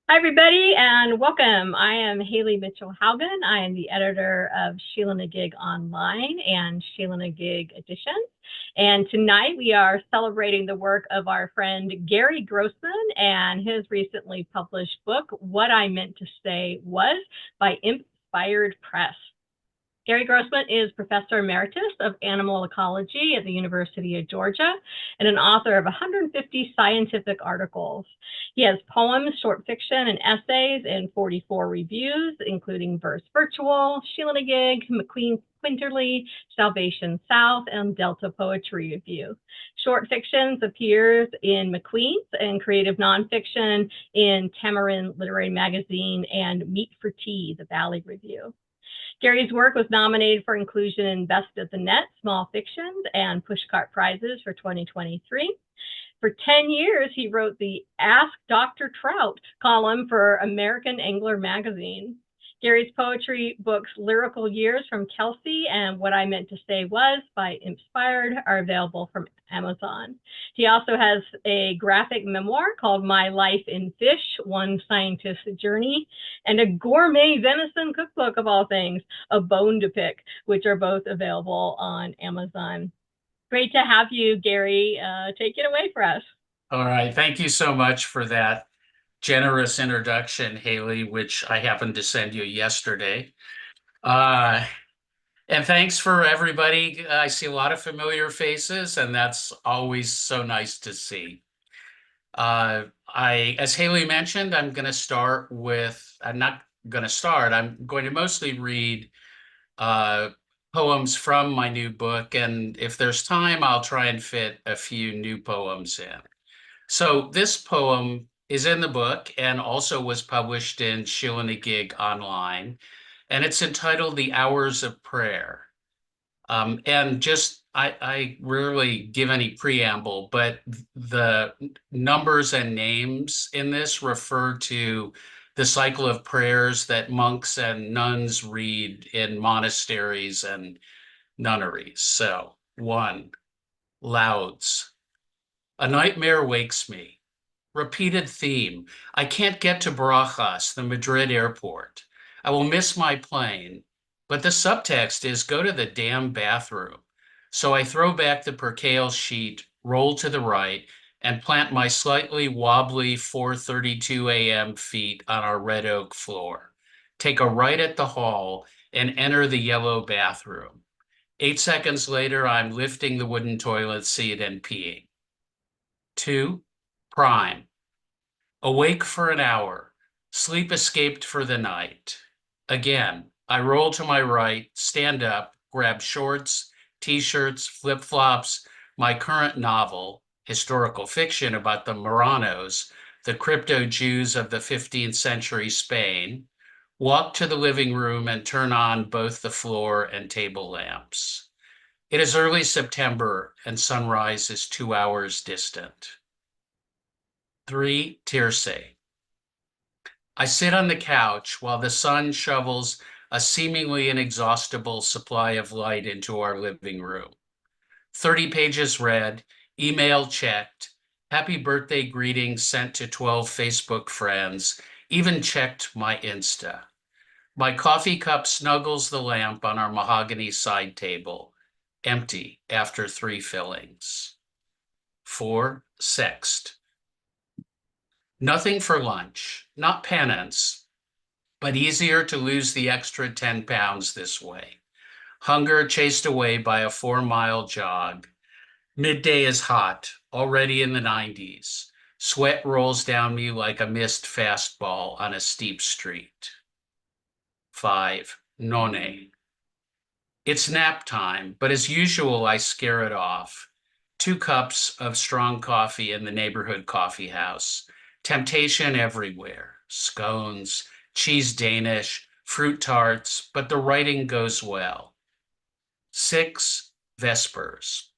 Hi, everybody, and welcome. I am Haley Mitchell-Haugen. I am the editor of Sheila-Na-Gig Online and Sheila-Na-Gig Editions. And tonight we are celebrating the work of our friend Gary Grossman and his recently published book, What I Meant to Say Was, by Impspired Press. Gary Grossman is Professor Emeritus of Animal Ecology at the University of Georgia and an author of 150 scientific articles. He has poems, short fiction, and essays in 44 reviews, including Verse Virtual, Sheila-Na-Gig, McQueen Quinterly, Salvation South, and Delta Poetry Review. Short fictions appears in McQueen's and creative nonfiction in Tamarind Literary Magazine and Meat for Tea, the Valley Review. Gary's work was nominated for inclusion in Best of the Net, Small Fictions, and Pushcart Prizes for 2023. For 10 years, he wrote the Ask Dr. Trout column for American Angler magazine. Gary's poetry books Lyrical Years from Kelsey and What I Meant to Say Was by Impspired are available from Amazon. He also has a graphic memoir called My Life in Fish, One Scientist's Journey, and a gourmet venison cookbook of all things, A Bone to Pick, which are both available on Amazon. Great to have you, Gary. Take it away for us. All right. Thank you so much for that generous introduction, Haley, which I happened to send you yesterday. Uh, and thanks for everybody. I see a lot of familiar faces, and that's always so nice to see. As Haley mentioned, I'm going to start with, I'm not going to start, I'm going to mostly read uh, poems from my new book. And if there's time, I'll try and fit a few new poems in. So this poem is in the book and also was published in Sheila-Na-Gig Online, and it's entitled The Hours of Prayer. And just, I rarely give any preamble, but the numbers and names in this refer to the cycle of prayers that monks and nuns read in monasteries and nunneries. So, 1, lauds. A nightmare wakes me. Repeated theme. I can't get to Barajas, the Madrid airport. I will miss my plane. But the subtext is go to the damn bathroom. So I throw back the percale sheet, roll to the right, and plant my slightly wobbly 4:32 a.m. feet on our red oak floor. Take a right at the hall and enter the yellow bathroom. 8 seconds later, I'm lifting the wooden toilet seat and peeing. 2, prime. Awake for an hour. Sleep escaped for the night. Again, I roll to my right, stand up, grab shorts, t-shirts, flip-flops, my current novel, historical fiction about the Marranos, the crypto-Jews of the 15th century Spain, walk to the living room and turn on both the floor and table lamps. It is early September and sunrise is 2 hours distant. 3, tierce. I sit on the couch while the sun shovels a seemingly inexhaustible supply of light into our living room. 30 pages read, email checked, happy birthday greetings sent to 12 Facebook friends, even checked my Insta. My coffee cup snuggles the lamp on our mahogany side table, empty after 3 fillings. 4, sext. Nothing for lunch, not penance, but easier to lose the extra 10 pounds this way. Hunger chased away by a 4-mile jog. Midday is hot, already in the 90s. Sweat rolls down me like a missed fastball on a steep street. 5, nonne. It's nap time, but as usual, I scare it off. 2 cups of strong coffee in the neighborhood coffee house. Temptation everywhere. Scones, cheese Danish, fruit tarts, but the writing goes well. 6, vespers.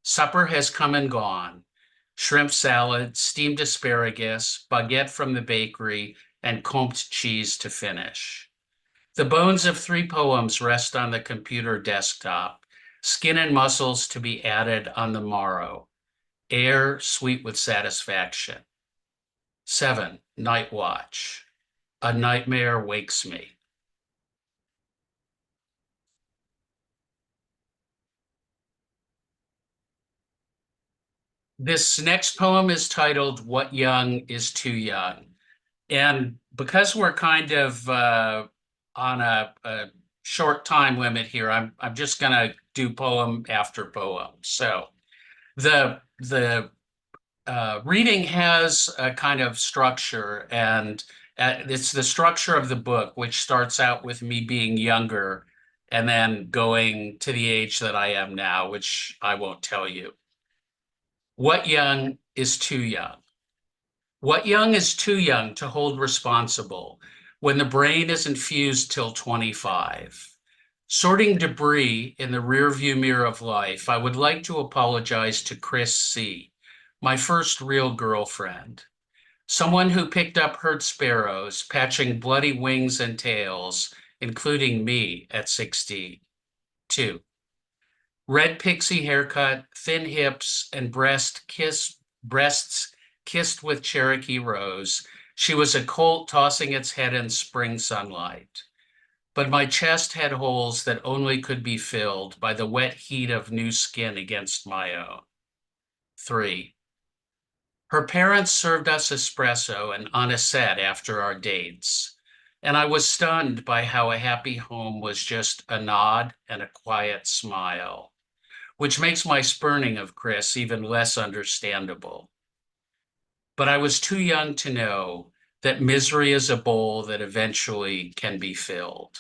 Supper has come and gone. Shrimp salad, steamed asparagus, baguette from the bakery, and Comte cheese to finish. The bones of 3 poems rest on the computer desktop, skin and muscles to be added on the morrow. Air sweet with satisfaction. 7, Night Watch. A Nightmare Wakes Me. This next poem is titled What Young is Too Young. And because we're kind of on a short time limit here, I'm just going to do poem after poem. So the reading has a kind of structure, and it's the structure of the book, which starts out with me being younger and then going to the age that I am now, which I won't tell you. What young is too young? What young is too young to hold responsible when the brain isn't fused till 25? Sorting debris in the rearview mirror of life, I would like to apologize to Chris C., my first real girlfriend. Someone who picked up hurt sparrows, patching bloody wings and tails, including me at 62. Red pixie haircut, thin hips, and breasts kissed with Cherokee rose. She was a colt tossing its head in spring sunlight. But my chest had holes that only could be filled by the wet heat of new skin against my own. 3. Her parents served us espresso and anisette after our dates, and I was stunned by how a happy home was just a nod and a quiet smile, which makes my spurning of Chris even less understandable. But I was too young to know that misery is a bowl that eventually can be filled.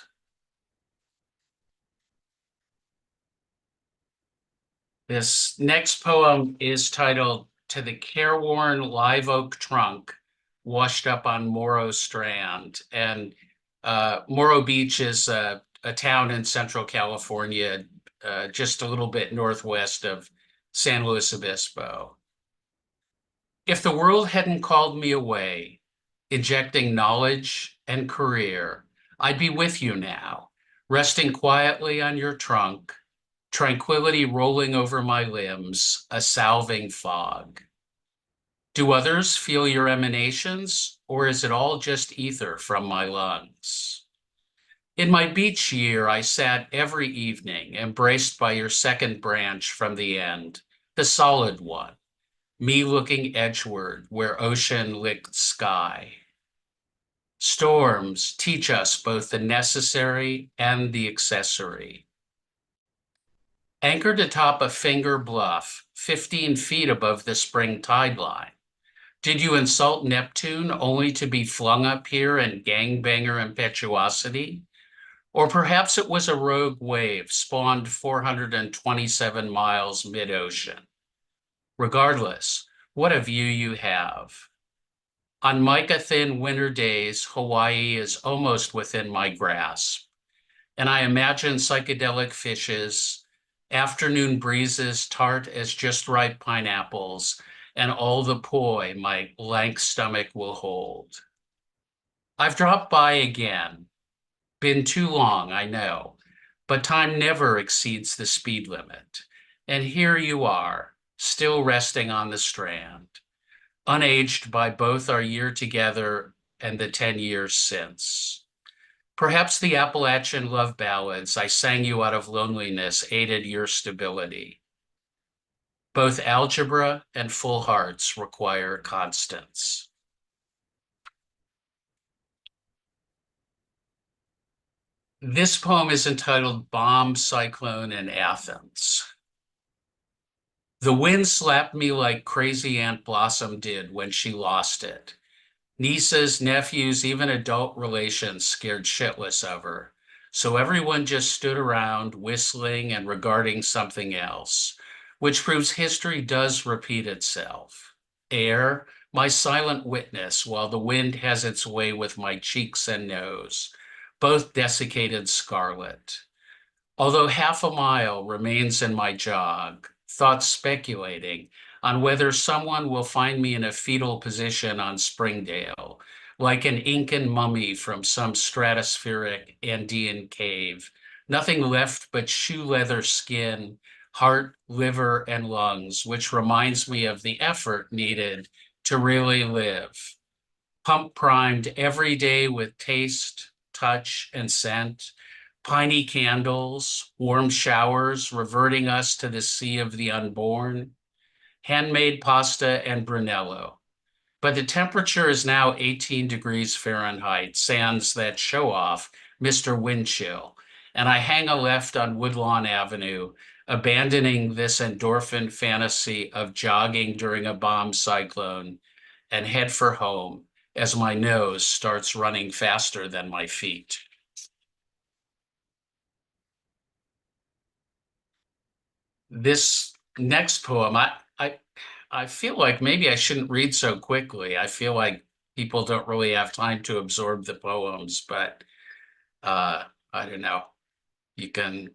This next poem is titled To the Careworn Live Oak Trunk Washed Up on Morro Strand. And Morro Beach is a town in Central California, just a little bit northwest of San Luis Obispo. If the world hadn't called me away, injecting knowledge and career, I'd be with you now, resting quietly on your trunk, tranquility rolling over my limbs, a salving fog. Do others feel your emanations, or is it all just ether from my lungs? In my beach year, I sat every evening, embraced by your second branch from the end, the solid one, me looking edgeward where ocean licked sky. Storms teach us both the necessary and the accessory. Anchored atop a finger bluff, 15 feet above the spring tide line, did you insult Neptune only to be flung up here in gangbanger impetuosity? Or perhaps it was a rogue wave spawned 427 miles mid-ocean. Regardless, what a view you have. On mica-thin winter days, Hawaii is almost within my grasp, and I imagine psychedelic fishes, afternoon breezes tart as just ripe pineapples, and all the poi my lank stomach will hold. I've dropped by again. Been too long, I know, but time never exceeds the speed limit. And here you are, still resting on the strand, unaged by both our year together and the 10 years since. Perhaps the Appalachian love ballads I sang you out of loneliness aided your stability. Both algebra and full hearts require constants. This poem is entitled Bomb Cyclone in Athens. The wind slapped me like crazy Aunt Blossom did when she lost it. Nieces, nephews, even adult relations scared shitless of her. So everyone just stood around whistling and regarding something else, which proves history does repeat itself. Air, my silent witness while the wind has its way with my cheeks and nose, both desiccated scarlet. Although half a mile remains in my jog, thoughts speculating on whether someone will find me in a fetal position on Springdale, like an Incan mummy from some stratospheric Andean cave, nothing left but shoe leather skin, heart, liver, and lungs, which reminds me of the effort needed to really live. pump primed every day with taste, touch, and scent, piney candles, warm showers reverting us to the sea of the unborn, handmade pasta and Brunello. But the temperature is now 18 degrees Fahrenheit, sans that show off, Mr. Windchill, and I hang a left on Woodlawn Avenue, abandoning this endorphin fantasy of jogging during a bomb cyclone, and head for home as my nose starts running faster than my feet. This next poem, I feel like maybe I shouldn't read so quickly. I feel like people don't really have time to absorb the poems, but I don't know. You can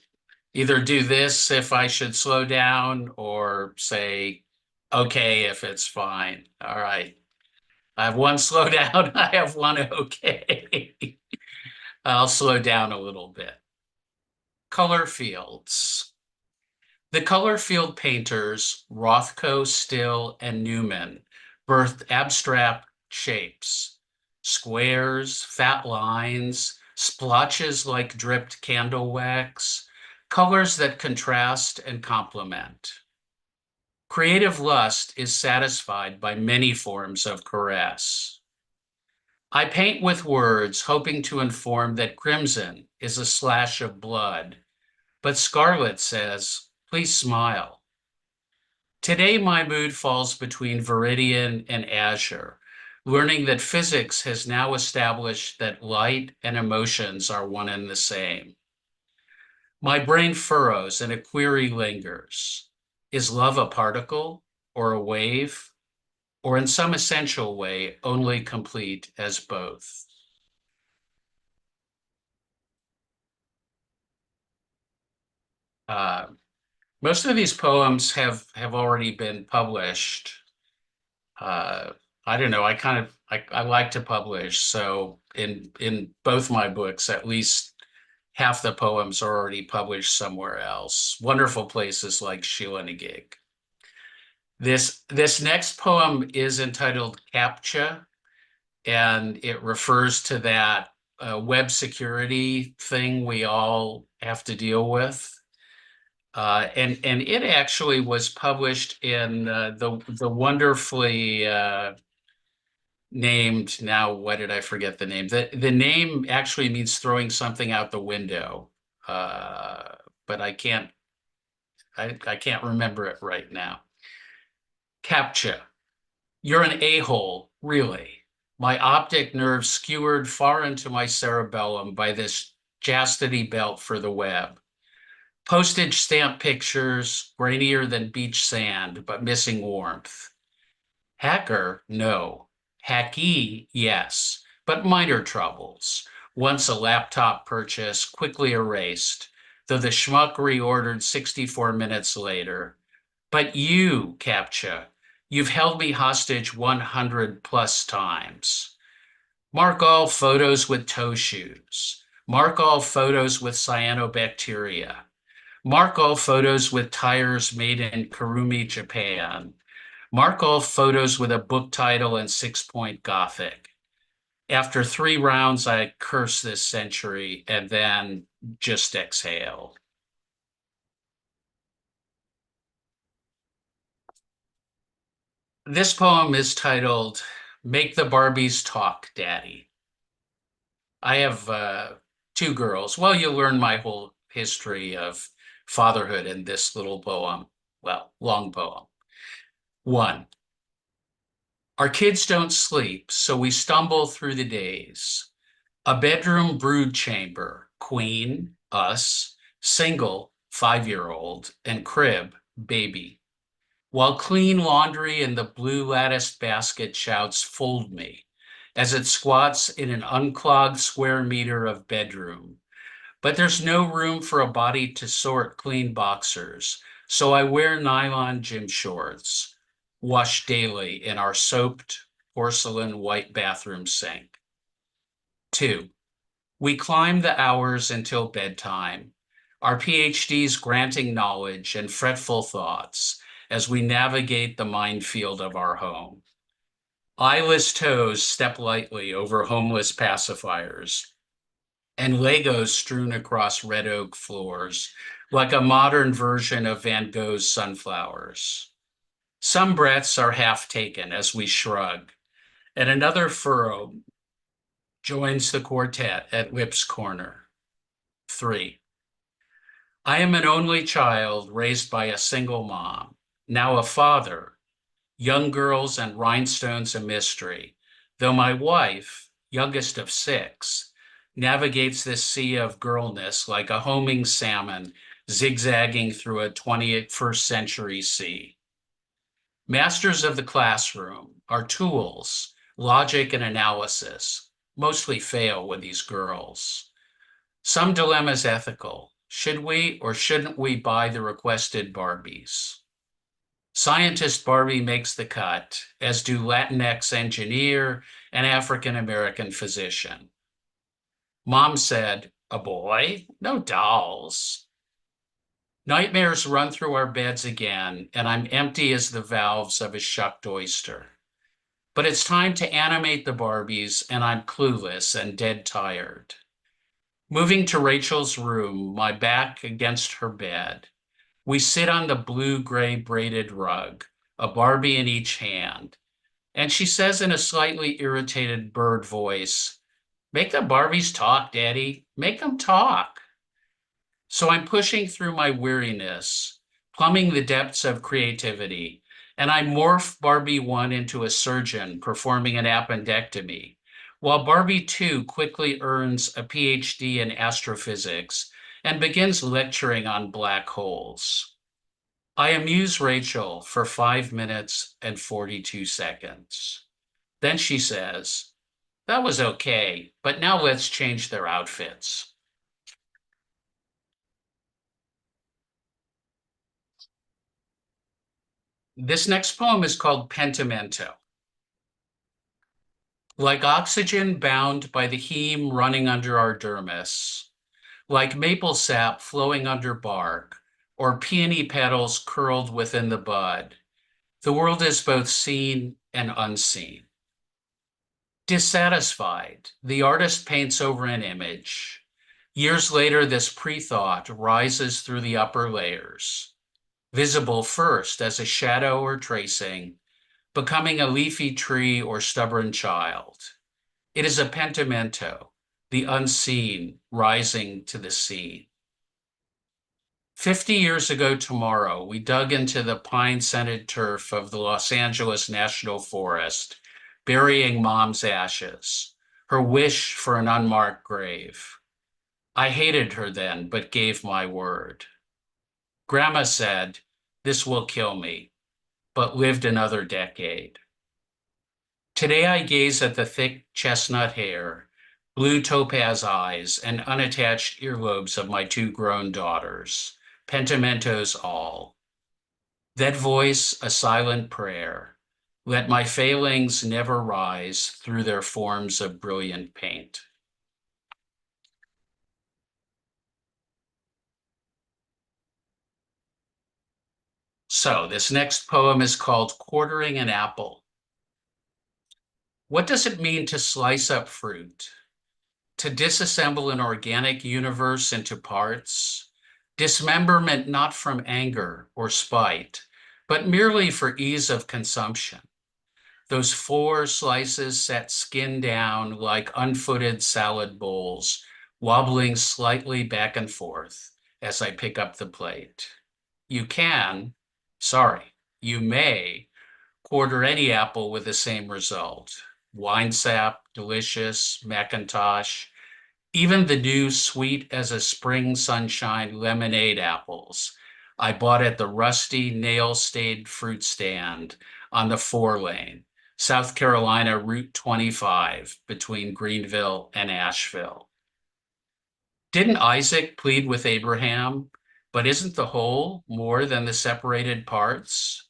either do this if I should slow down or say, okay, if it's fine. All right. I have one slow down. I have one okay. I'll slow down a little bit. Color fields. The color field painters, Rothko, Still, and Newman, birthed abstract shapes, squares, fat lines, splotches like dripped candle wax, colors that contrast and complement. Creative lust is satisfied by many forms of caress. I paint with words, hoping to inform that crimson is a slash of blood, but scarlet says, please smile. Today, my mood falls between Viridian and Azure, learning that physics has now established that light and emotions are one and the same. My brain furrows and a query lingers. Is love a particle or a wave, or in some essential way only complete as both? Uh, Most of these poems have already been published. Uh, I don't know. I like to publish, so in both my books, at least half the poems are already published somewhere else. Wonderful places like Sheila-Na-Gig. This next poem is entitled CAPTCHA, and it refers to that web security thing we all have to deal with. And it actually was published in the wonderfully named, now what did I forget the name? The name actually means throwing something out the window, but I can't remember it right now. CAPTCHA. You're an a-hole, really. My optic nerve skewered far into my cerebellum by this chastity belt for the web. Postage stamp pictures, grainier than beach sand, but missing warmth. Hacker, no. Hacky, yes, but minor troubles. Once a laptop purchase, quickly erased, though the schmuck reordered 64 minutes later. But you, CAPTCHA, you've held me hostage 100 plus times. Mark all photos with toe shoes. Mark all photos with cyanobacteria. Mark all photos with tires made in Kurumi, Japan. Mark all photos with a book title and 6-point Gothic. After 3 rounds, I curse this century and then just exhale. This poem is titled, Make the Barbies Talk, Daddy. I have 2 girls. Well, you'll learn my whole history of fatherhood in this little poem. Well, long poem. 1. Our kids don't sleep, so we stumble through the days. A bedroom brood chamber, queen, us, single, 5-year-old, and crib, baby. While clean laundry in the blue latticed basket shouts, fold me, as it squats in an unclogged square meter of bedroom. But there's no room for a body to sort clean boxers, so I wear nylon gym shorts, washed daily in our soaped porcelain white bathroom sink. 2. We climb the hours until bedtime, our PhDs granting knowledge and fretful thoughts as we navigate the minefield of our home. Eyeless toes step lightly over homeless pacifiers, and Legos strewn across red oak floors, like a modern version of Van Gogh's Sunflowers. Some breaths are half taken as we shrug, and another furrow joins the quartet at Lips Corner. 3. I am an only child raised by a single mom, now a father, young girls and rhinestones a mystery, though my wife, youngest of 6, navigates this sea of girlness like a homing salmon zigzagging through a 21st century sea. Masters of the classroom, our tools, logic and analysis, mostly fail with these girls. Some dilemmas ethical. Should we or shouldn't we buy the requested Barbies? Scientist Barbie makes the cut, as do Latinx engineer and African-American physician. Mom said, a boy? No dolls. Nightmares run through our beds again, and I'm empty as the valves of a shucked oyster. But it's time to animate the Barbies, and I'm clueless and dead tired. Moving to Rachel's room, my back against her bed, we sit on the blue-gray braided rug, a Barbie in each hand, and she says in a slightly irritated bird voice, "Make the Barbies talk, Daddy. Make them talk." So I'm pushing through my weariness, plumbing the depths of creativity, and I morph Barbie 1 into a surgeon performing an appendectomy, while Barbie 2 quickly earns a PhD in astrophysics and begins lecturing on black holes. I amuse Rachel for 5 minutes and 42 seconds. Then she says, "That was okay, but now let's change their outfits." This next poem is called Pentimento. Like oxygen bound by the heme running under our dermis, like maple sap flowing under bark, or peony petals curled within the bud, the world is both seen and unseen. Dissatisfied, the artist paints over an image. Years later, this pre-thought rises through the upper layers, visible first as a shadow or tracing, becoming a leafy tree or stubborn child. It is a pentimento, the unseen rising to the scene. 50 years ago tomorrow, we dug into the pine-scented turf of the Los Angeles National Forest, burying Mom's ashes, her wish for an unmarked grave. I hated her then, but gave my word. Grandma said, "This will kill me," but lived another decade. Today I gaze at the thick chestnut hair, blue topaz eyes, and unattached earlobes of my 2 grown daughters, pentimentos all. That voice a silent prayer. Let my failings never rise through their forms of brilliant paint. So this next poem is called Quartering an Apple. What does it mean to slice up fruit? To disassemble an organic universe into parts? Dismemberment not from anger or spite, but merely for ease of consumption. Those 4 slices set skin down like unfooted salad bowls, wobbling slightly back and forth as I pick up the plate. You may quarter any apple with the same result. Wine sap, delicious, Macintosh, even the new sweet as a spring sunshine lemonade apples I bought at the rusty nail-stained fruit stand on the 4-lane, South Carolina Route 25 between Greenville and Asheville. Didn't Isaac plead with Abraham, but isn't the whole more than the separated parts?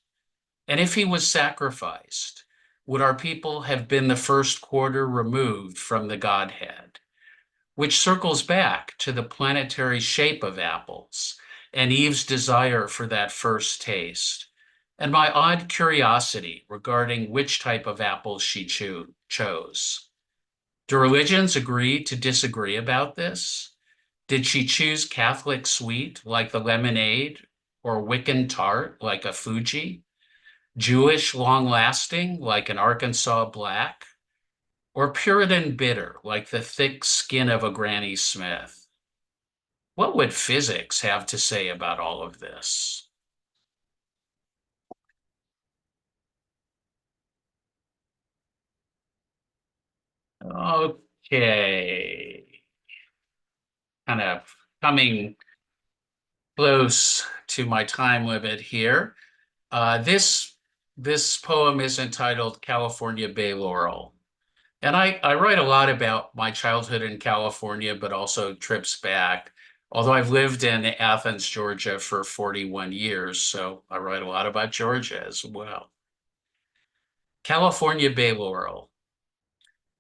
And if he was sacrificed, would our people have been the first quarter removed from the Godhead? Which circles back to the planetary shape of apples and Eve's desire for that first taste, and my odd curiosity regarding which type of apple she chose. Do religions agree to disagree about this? Did she choose Catholic sweet like the lemonade, or Wiccan tart like a Fuji? Jewish long lasting like an Arkansas black? Or Puritan bitter like the thick skin of a Granny Smith? What would physics have to say about all of this? Okay, kind of coming close to my time limit here. This poem is entitled California Bay Laurel. And I write a lot about my childhood in California, but also trips back. Although I've lived in Athens, Georgia for 41 years, so I write a lot about Georgia as well. California Bay Laurel.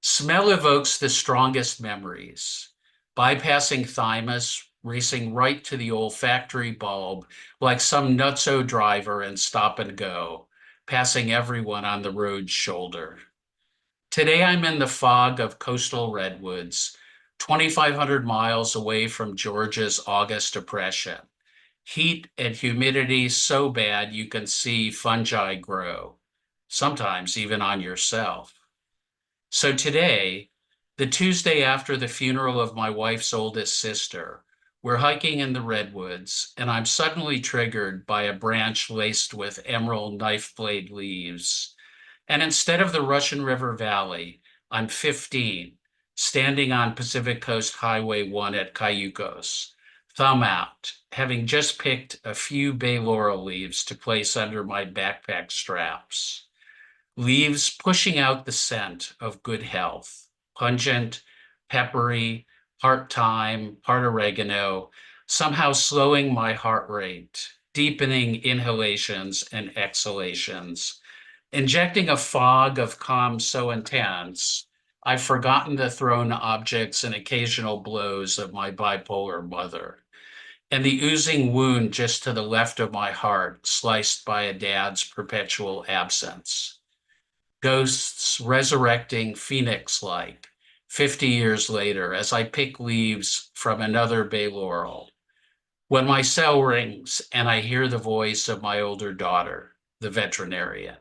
Smell evokes the strongest memories, bypassing thymus, racing right to the olfactory bulb like some nutso driver in Stop and Go, passing everyone on the road's shoulder. Today I'm in the fog of coastal redwoods, 2,500 miles away from Georgia's August depression. Heat and humidity so bad you can see fungi grow, sometimes even on yourself. So today, the Tuesday after the funeral of my wife's oldest sister, we're hiking in the redwoods, and I'm suddenly triggered by a branch laced with emerald knife blade leaves. And instead of the Russian River Valley, I'm 15, standing on Pacific Coast Highway 1 at Cayucos, thumb out, having just picked a few bay laurel leaves to place under my backpack straps. Leaves pushing out the scent of good health, pungent, peppery, part thyme, part oregano, somehow slowing my heart rate, deepening inhalations and exhalations, injecting a fog of calm so intense, I've forgotten the thrown objects and occasional blows of my bipolar mother, and the oozing wound just to the left of my heart, sliced by a dad's perpetual absence. Ghosts resurrecting phoenix-like 50 years later as I pick leaves from another bay laurel. When my cell rings and I hear the voice of my older daughter, the veterinarian.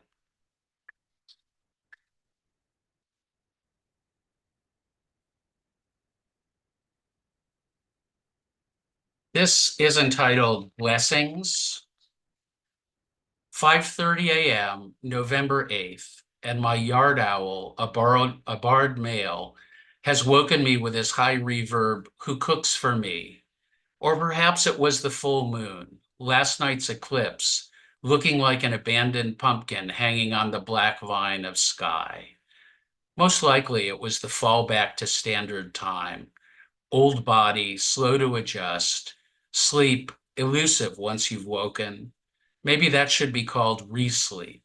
This is entitled Blessings. 5:30 a.m., November 8th, and my yard owl, a barred male, has woken me with his high reverb, "Who cooks for me?" Or perhaps it was the full moon, last night's eclipse, looking like an abandoned pumpkin hanging on the black line of sky. Most likely it was the fall back to standard time, old body, slow to adjust, sleep, elusive once you've woken. Maybe that should be called re-sleep.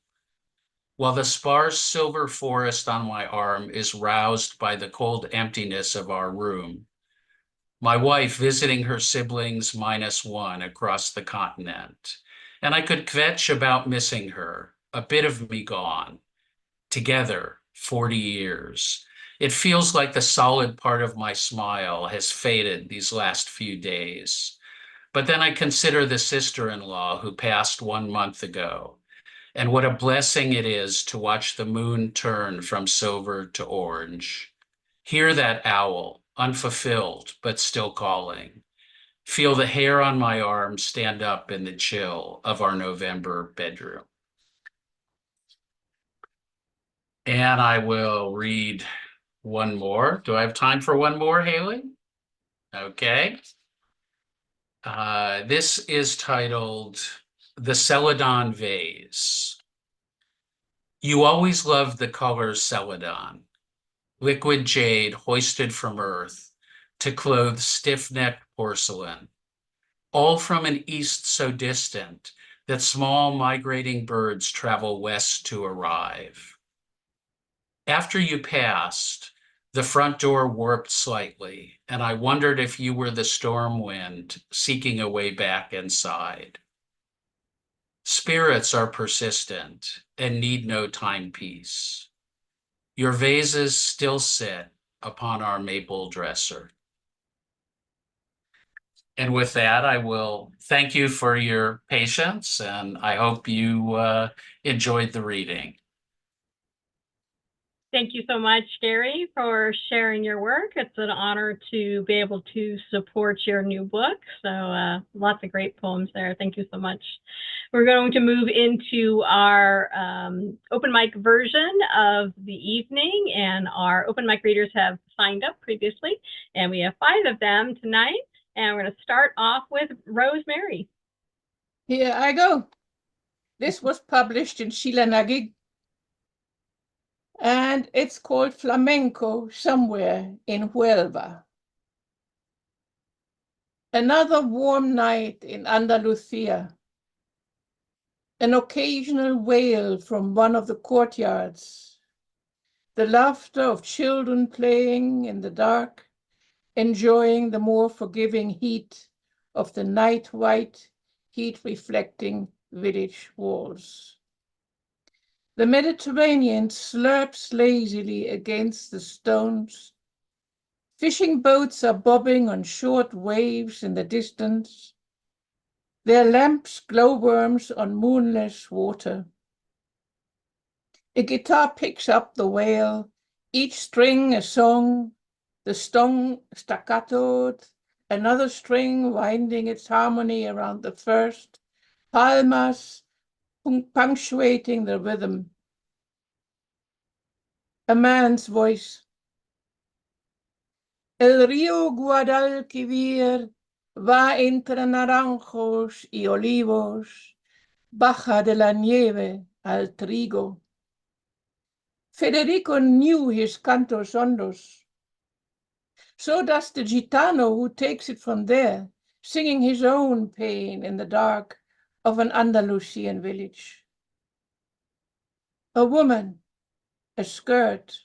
While the sparse silver forest on my arm is roused by the cold emptiness of our room, my wife visiting her siblings -1 across the continent, and I could kvetch about missing her, a bit of me gone. Together, 40 years. It feels like the solid part of my smile has faded these last few days. But then I consider the sister-in-law who passed 1 month ago, and what a blessing it is to watch the moon turn from silver to orange. Hear that owl, unfulfilled, but still calling. Feel the hair on my arm stand up in the chill of our November bedroom. And I will read one more. Do I have time for one more, Haley? Okay. This is titled The Celadon Vase. You always loved the color celadon, liquid jade hoisted from earth to clothe stiff-necked porcelain, all from an east so distant that small migrating birds travel west to arrive. After you passed, the front door warped slightly, and I wondered if you were the storm wind seeking a way back inside. Spirits are persistent and need no timepiece. Your vases still sit upon our maple dresser. And with that, I will thank you for your patience, and I hope you enjoyed the reading. Thank you so much, Gary, for sharing your work. It's an honor to be able to support your new book. So lots of great poems there. Thank you so much. We're going to move into our open mic version of the evening, and our open mic readers have signed up previously, and we have 5 of them tonight. And we're going to start off with Rosemary. Here I go. This was published in Sheila-Na-Gig, and it's called Flamenco Somewhere in Huelva. Another warm night in Andalusia. An occasional wail from one of the courtyards. The laughter of children playing in the dark, enjoying the more forgiving heat of the night-white, heat-reflecting village walls. The Mediterranean slurps lazily against the stones. Fishing boats are bobbing on short waves in the distance. Their lamps glowworms on moonless water. A guitar picks up the wail, each string a song, the stone staccatoed, another string winding its harmony around the first, palmas punctuating the rhythm. A man's voice. El río Guadalquivir va entre naranjos y olivos, baja de la nieve al trigo. Federico knew his cantos hondos. So does the gitano who takes it from there, singing his own pain in the dark of an Andalusian village. A woman, a skirt,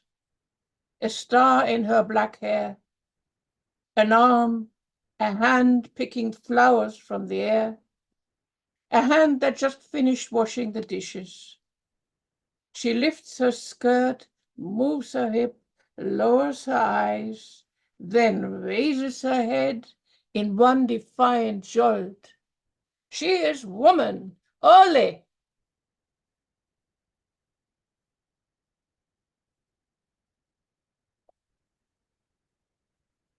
a star in her black hair, an arm, a hand picking flowers from the air, a hand that just finished washing the dishes. She lifts her skirt, moves her hip, lowers her eyes, then raises her head in one defiant jolt. She is woman, ole!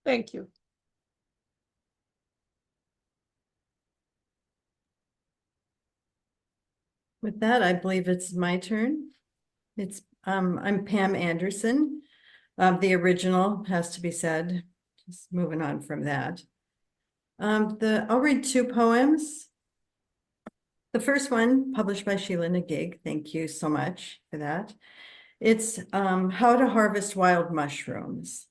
Thank you. With that, I believe it's my turn. I'm Pam Anderson. The original has to be said. Just moving on from that. I'll read 2 poems. The first one, published by Sheila-Na-Gig. Thank you so much for that. It's How to Harvest Wild Mushrooms.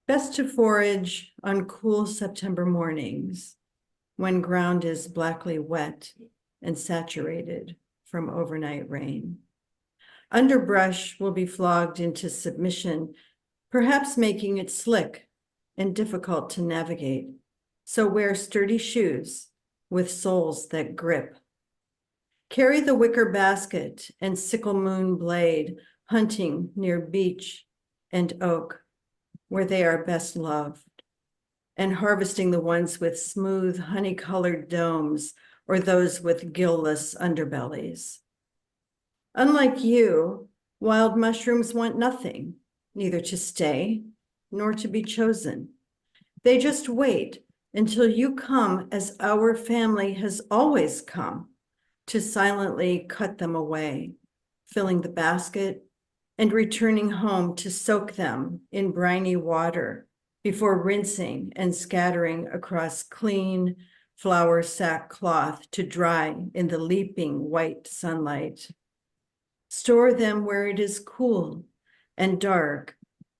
Best to forage on cool September mornings, when ground is blackly wet and saturated from overnight rain. Underbrush will be flogged into submission, perhaps making it slick and difficult to navigate. So wear sturdy shoes with soles that grip. Carry the wicker basket and sickle moon blade, hunting near beech and oak, where they are best loved, and harvesting the ones with smooth honey-colored domes or those with gill-less underbellies. Unlike you, wild mushrooms want nothing, neither to stay nor to be chosen. They just wait until you come as our family has always come, to silently cut them away, filling the basket and returning home to soak them in briny water before rinsing and scattering across clean flour sack cloth to dry in the leaping white sunlight. Store them where it is cool and dark,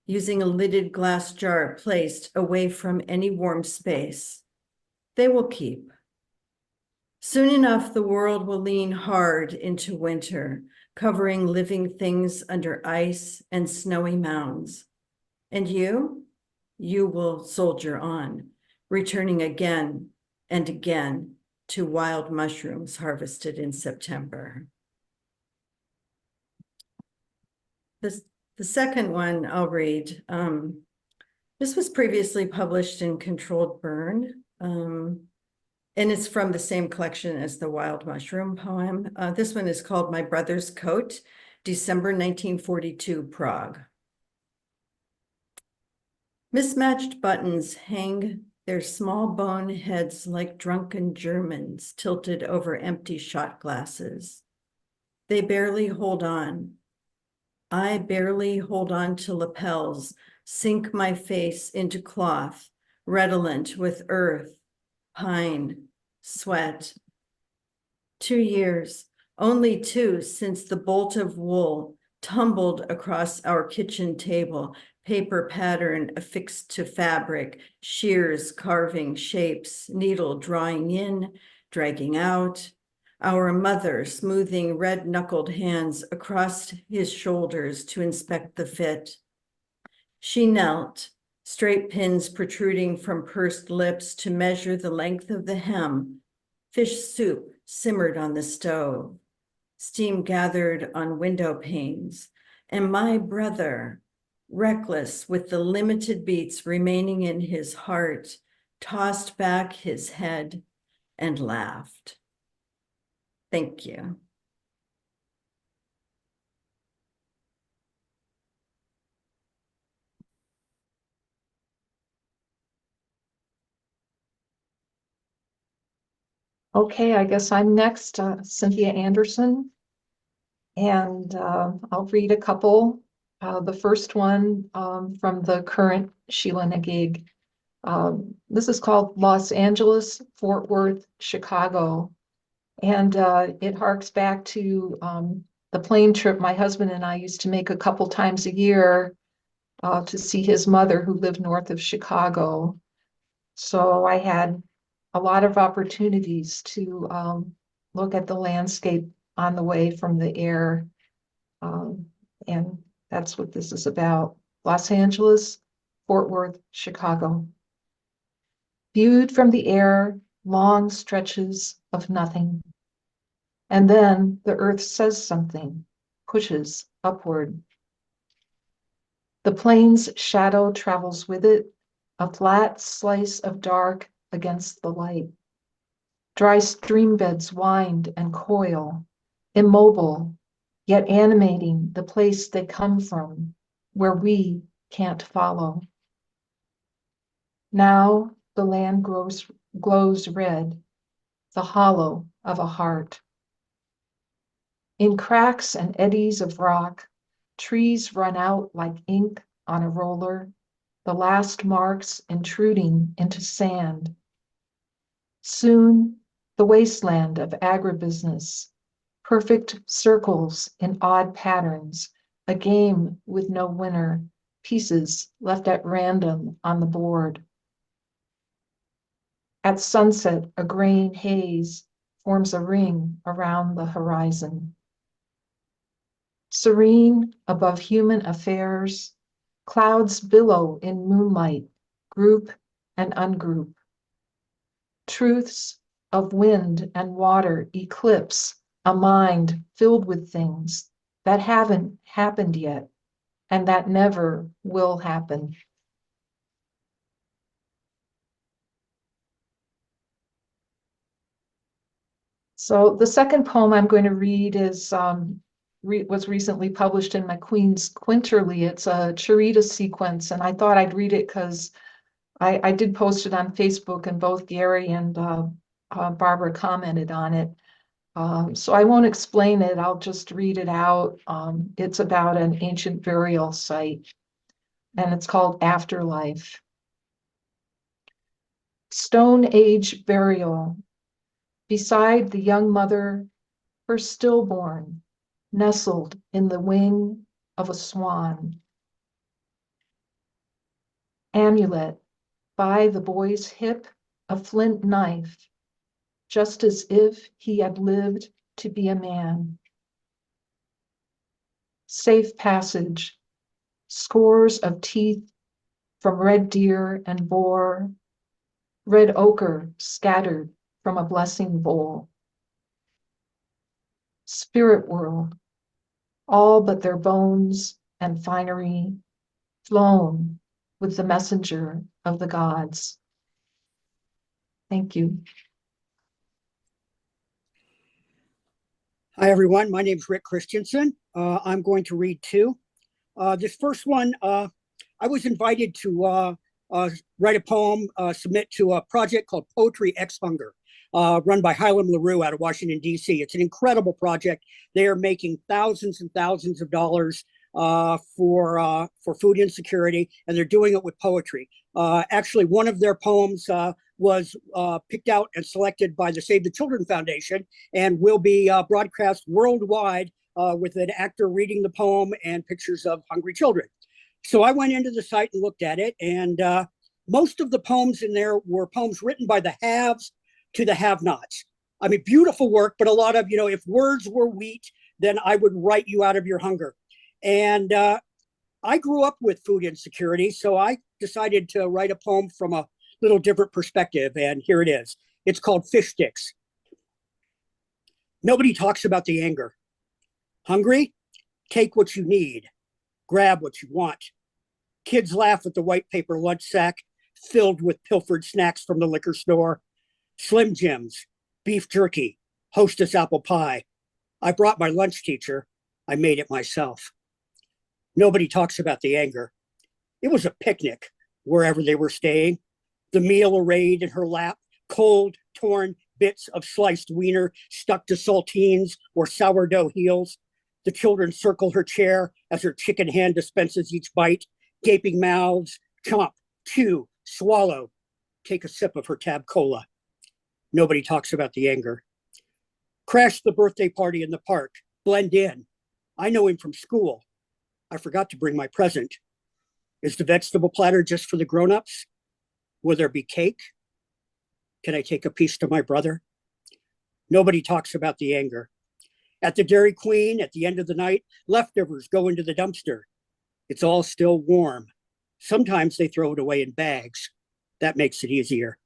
using a lidded glass jar placed away from any warm space. They will keep. Soon enough, the world will lean hard into winter, covering living things under ice and snowy mounds. And you will soldier on, returning again and again to wild mushrooms harvested in September. The second one I'll read. This was previously published in Controlled Burn, and it's from the same collection as the Wild Mushroom poem. This one is called My Brother's Coat, December 1942, Prague. Mismatched buttons hang their small bone heads like drunken Germans tilted over empty shot glasses. They barely hold on. I barely hold on to lapels, sink my face into cloth, redolent with earth, pine, sweat. 2 years, only 2 since the bolt of wool tumbled across our kitchen table, paper pattern affixed to fabric, shears carving shapes, needle drawing in, dragging out. Our mother smoothing red-knuckled hands across his shoulders to inspect the fit. She knelt, straight pins protruding from pursed lips to measure the length of the hem. Fish soup simmered on the stove. Steam gathered on window panes. And my brother, reckless with the limited beats remaining in his heart, tossed back his head and laughed. Thank you. Okay, I guess I'm next, Cynthia Anderson. And I'll read a couple. The first one from the current Sheila-Na-Gig. This is called Los Angeles, Fort Worth, Chicago. And it harks back to the plane trip my husband and I used to make a couple times a year to see his mother who lived north of Chicago. So I had a lot of opportunities to look at the landscape on the way from the air. And that's what this is about. Los Angeles, Fort Worth, Chicago. Viewed from the air, long stretches of nothing. And then the earth says something, pushes upward. The plane's shadow travels with it, a flat slice of dark against the light. Dry stream beds wind and coil, immobile, yet animating the place they come from, where we can't follow. Now the land glows red, the hollow of a heart. In cracks and eddies of rock, trees run out like ink on a roller, the last marks intruding into sand. Soon, the wasteland of agribusiness, perfect circles in odd patterns, a game with no winner, pieces left at random on the board. At sunset, a graying haze forms a ring around the horizon. Serene above human affairs, clouds billow in moonlight, group and ungroup. Truths of wind and water eclipse a mind filled with things that haven't happened yet and that never will happen. So the second poem I'm going to read is was recently published in McQueen's Quinterly. It's a Charita sequence, and I thought I'd read it because I did post it on Facebook, and both Gary and Barbara commented on it. So I won't explain it, I'll just read it out. It's about an ancient burial site, and it's called Afterlife. Stone Age burial. Beside the young mother, her stillborn, nestled in the wing of a swan. Amulet by the boy's hip, a flint knife, just as if he had lived to be a man. Safe passage, scores of teeth from red deer and boar, red ochre scattered from a blessing bowl. Spirit world, all but their bones and finery, flown with the messenger of the gods. Thank you. Hi, everyone. My name is Rick Christiansen. I'm going to read two. This first one, I was invited to write a poem, submit to a project called Poetry X Hunger, run by Hylam LaRue out of Washington, D.C. It's an incredible project. They are making thousands and thousands of dollars for food insecurity, and they're doing it with poetry. Actually, one of their poems was picked out and selected by the Save the Children Foundation and will be broadcast worldwide with an actor reading the poem and pictures of hungry children. So I went into the site and looked at it, and most of the poems in there were poems written by the haves to the have-nots. I mean, beautiful work, but a lot of, if words were wheat, then I would write you out of your hunger. And I grew up with food insecurity, so I decided to write a poem from a little different perspective, and here it is. It's called Fish Sticks. Nobody talks about the anger. Hungry? Take what you need. Grab what you want. Kids laugh at the white paper lunch sack filled with pilfered snacks from the liquor store. Slim Jims, beef jerky, Hostess apple pie. I brought my lunch teacher. I made it myself. Nobody talks about the anger. It was a picnic wherever they were staying. The meal arrayed in her lap, cold, torn bits of sliced wiener stuck to saltines or sourdough heels. The children circle her chair as her chicken hand dispenses each bite, gaping mouths, chomp, chew, swallow, take a sip of her tab cola. Nobody talks about the anger. Crash the birthday party in the park, blend in. I know him from school. I forgot to bring my present. Is the vegetable platter just for the grown-ups? Will there be cake? Can I take a piece to my brother? Nobody talks about the anger. At the Dairy Queen, at the end of the night, leftovers go into the dumpster. It's all still warm. Sometimes they throw it away in bags. That makes it easier.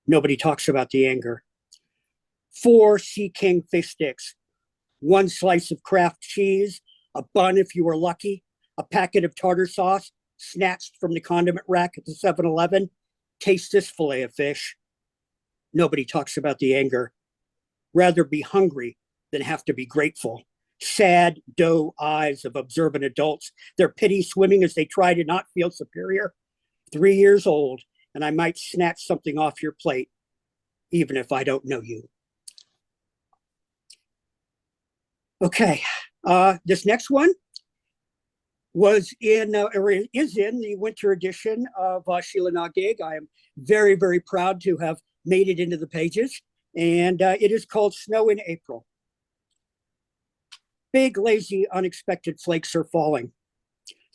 Nobody talks about the anger. 4 Sea King fish sticks, 1 slice of Kraft cheese, a bun if you were lucky, a packet of tartar sauce snatched from the condiment rack at the 7-Eleven. Taste this fillet of fish. Nobody talks about the anger. Rather be hungry than have to be grateful. Sad doe eyes of observant adults, their pity swimming as they try to not feel superior. 3 years old, and I might snatch something off your plate, even if I don't know you. Okay, this next one was in, or is in the winter edition of Sheila-Na-Gig. I am very, very proud to have made it into the pages, and it is called Snow in April. Big, lazy, unexpected flakes are falling.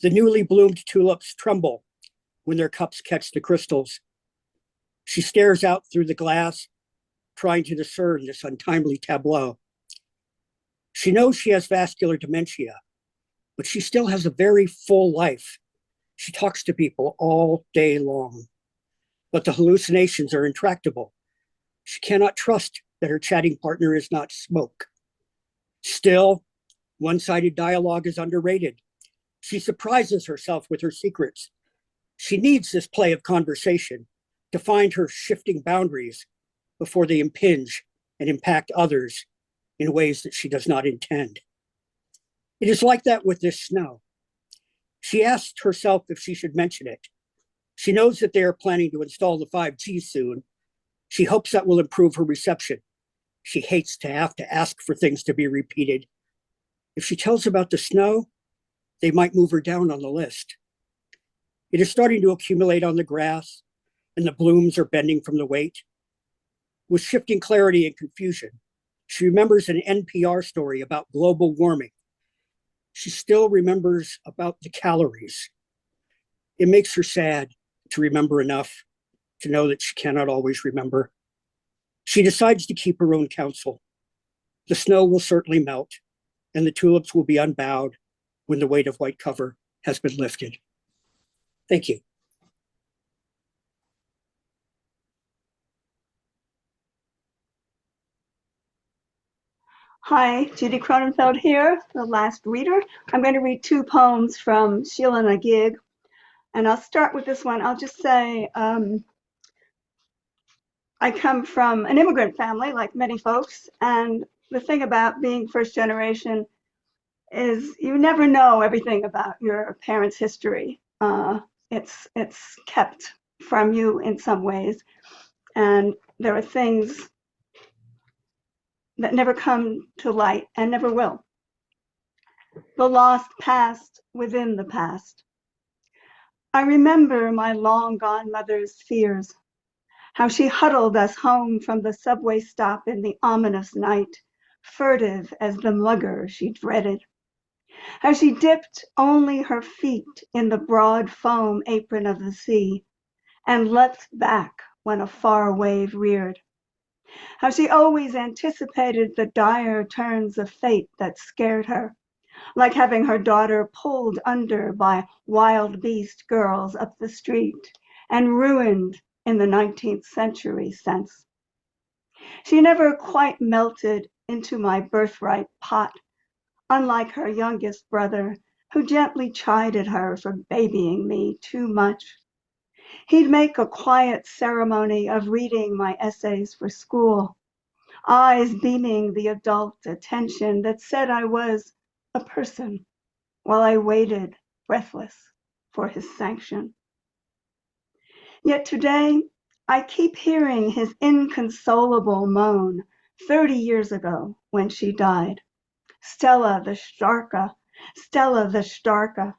The newly bloomed tulips tremble when their cups catch the crystals. She stares out through the glass, trying to discern this untimely tableau. She knows she has vascular dementia, but she still has a very full life. She talks to people all day long, but the hallucinations are intractable. She cannot trust that her chatting partner is not smoke. Still, one-sided dialogue is underrated. She surprises herself with her secrets. She needs this play of conversation to find her shifting boundaries before they impinge and impact others in ways that she does not intend. It is like that with this snow. She asked herself if she should mention it. She knows that they are planning to install the 5G soon. She hopes that will improve her reception. She hates to have to ask for things to be repeated. If she tells about the snow, they might move her down on the list. It is starting to accumulate on the grass, and the blooms are bending from the weight. With shifting clarity and confusion, she remembers an NPR story about global warming. She still remembers about the calories. It makes her sad to remember enough to know that she cannot always remember. She decides to keep her own counsel. The snow will certainly melt, and the tulips will be unbowed when the weight of white cover has been lifted. Thank you. Hi, Judy Kronenfeld here, the last reader. I'm going to read two poems from Sheila-Na-Gig, and I'll start with this one. I'll just say I come from an immigrant family, like many folks, and the thing about being first generation is you never know everything about your parents' history. It's kept from you in some ways, and there are things that never come to light and never will. The lost past within the past. I remember my long-gone mother's fears, how she huddled us home from the subway stop in the ominous night, furtive as the mugger she dreaded, how she dipped only her feet in the broad foam apron of the sea and leapt back when a far wave reared, how she always anticipated the dire turns of fate that scared her, like having her daughter pulled under by wild beast girls up the street and ruined in the 19th century sense. She never quite melted into my birthright pot, unlike her youngest brother, who gently chided her for babying me too much. He'd make a quiet ceremony of reading my essays for school, eyes beaming the adult attention that said I was a person, while I waited, breathless, for his sanction. Yet today, I keep hearing his inconsolable moan 30 years ago when she died. Stella the Starka, Stella the Starka.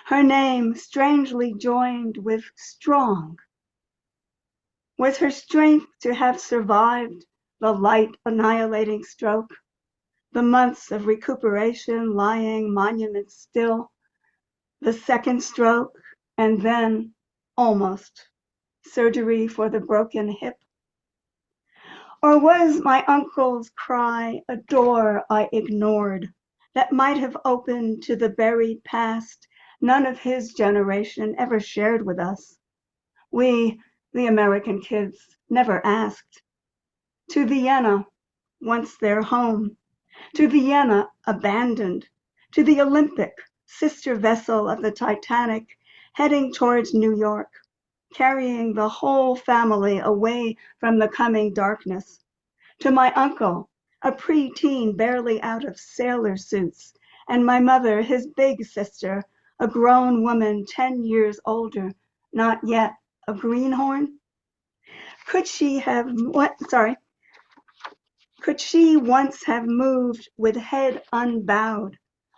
Her name strangely joined with strong. Was her strength to have survived the light annihilating stroke, the months of recuperation lying monuments still, the second stroke, and then almost surgery for the broken hip? Or was my uncle's cry a door I ignored that might have opened to the buried past none of his generation ever shared with us? We, the American kids, never asked. To Vienna, once their home, to Vienna abandoned, to the Olympic, sister vessel of the Titanic, heading towards New York, carrying the whole family away from the coming darkness, to my uncle, a preteen barely out of sailor suits, and my mother, his big sister, a grown woman 10 years older, not yet a greenhorn? Could she once have moved with head unbowed,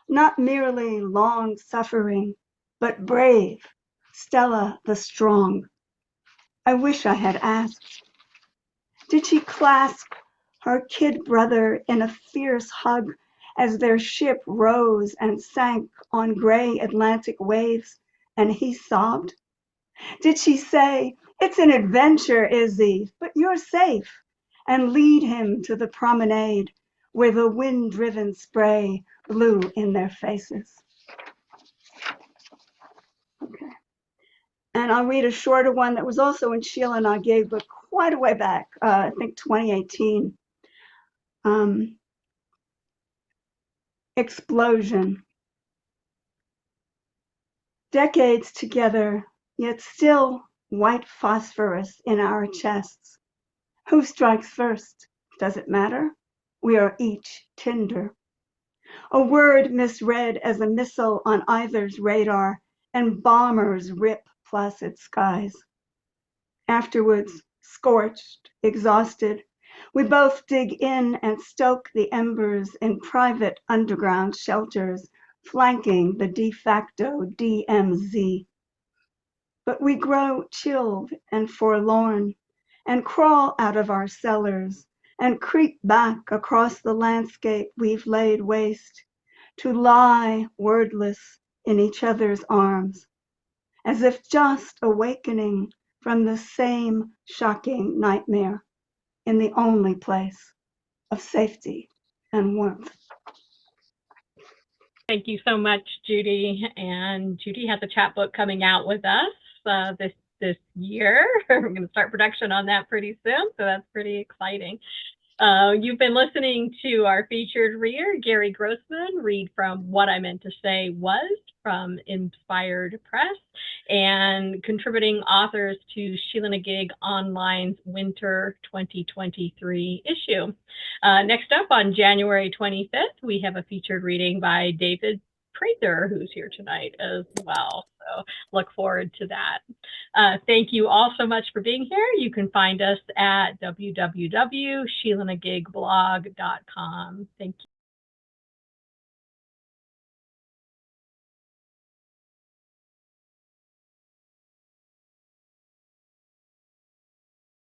not merely long suffering, but brave, Stella the strong? I wish I had asked. Did she clasp her kid brother in a fierce hug as their ship rose and sank on gray Atlantic waves, and he sobbed? Did she say, "It's an adventure, Izzy, but you're safe," and lead him to the promenade where the wind-driven spray blew in their faces? Okay. And I'll read a shorter one that was also in Sheila-Na-Gig, but quite a way back, I think 2018. Explosion. Decades together, yet still white phosphorus in our chests. Who strikes first? Does it matter? We are each tinder. A word misread as a missile on either's radar, and bombers rip placid skies. Afterwards, scorched, exhausted, we both dig in and stoke the embers in private underground shelters flanking the de facto DMZ. But we grow chilled and forlorn and crawl out of our cellars and creep back across the landscape we've laid waste to lie wordless in each other's arms, as if just awakening from the same shocking nightmare in the only place of safety and warmth. Thank you so much, Judy. And Judy has a chapbook coming out with us this year. We're going to start production on that pretty soon, so that's pretty exciting. You've been listening to our featured reader, Gary Grossman, read from What I Meant to Say Was from Impspired Press, and contributing authors to Sheila-Na-Gig Online's Winter 2023 issue. Next up on January 25th, we have a featured reading by David Prather, who's here tonight as well. So look forward to that. Thank you all so much for being here. You can find us at www.sheila-nagigblog.com. Thank you.